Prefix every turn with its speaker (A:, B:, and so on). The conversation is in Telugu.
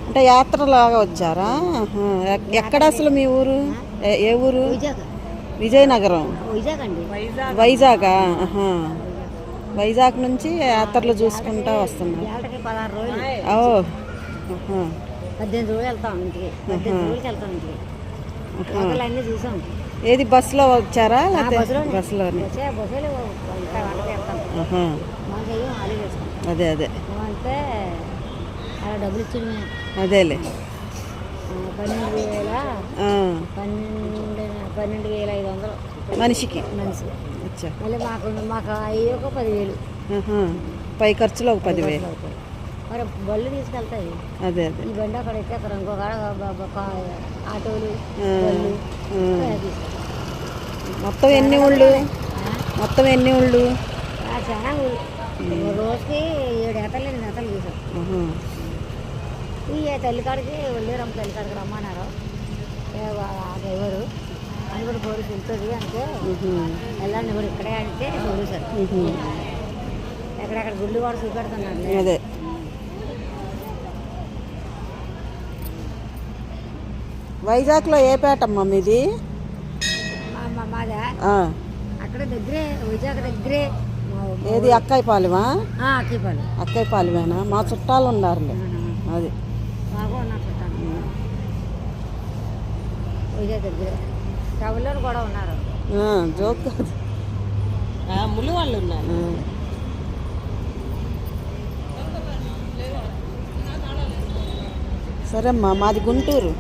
A: అంటే యాత్రలాగా వచ్చారా? ఎక్కడ అసలు మీ ఊరు? ఏ ఊరు? విజయనగరం. వైజాగ్. వైజాగ్ నుంచి యాత్రలు చూసుకుంటా వస్తున్నారు.
B: 18 రోజులు వెళ్తాం ఇంటికి. 18 రోజులకి వెళ్తాం ఇంటికి. అన్నీ చూసాం.
A: ఏది బస్సులో వచ్చారా? బస్సులోనే. అదే అదే
B: అలా డబ్బులు ఇచ్చింది.
A: అదేలే
B: 12,500
A: మనిషికి.
B: మళ్ళీ మాకు అయ్యి ఒక 10,000.
A: పై ఖర్చులో ఒక 10,000.
B: మరి బళ్ళు తీసుకెళ్తాయి.
A: అదే అదే
B: ఈ బండి అక్కడ అయితే అక్కడ ఇంకొక ఆటోలు
A: మొత్తం ఎన్ని ఊళ్ళు?
B: చాలా ఊళ్ళు. రోజుకి 7 ఏతలు 8 ఏతలు తీసాం. ఈ తల్లికాడికి వెళ్ళారమ్మ, తల్లికాడికి రమ్మన్నారు. ఎవరు అని కూడా కోరిక వెళ్తుంది అంటే వెళ్ళండి కూడా ఇక్కడే అంటే చూసారు. ఎక్కడెక్కడ గుళ్ళు కూడా చూపెడుతున్నాడు.
A: అదే వైజాగ్లో ఏ పేటమ్మా మీది?
B: మాదా అక్కడ దగ్గరే, వైజాగ్ దగ్గరే.
A: ఏది అక్కాయిపాలెమా?
B: అక్కాయిపాలెమేనా?
A: మా చుట్టాలు ఉన్నారులే. అది
B: బాగా ఉన్నారు చుట్టాలు. వైజాగ్ దగ్గరే టౌన్లో కూడా ఉన్నారు.
A: జోక్ కాదు,
B: ముళ్ళు వాళ్ళు ఉన్నారు.
A: సరే అమ్మా, మాది గుంటూరు.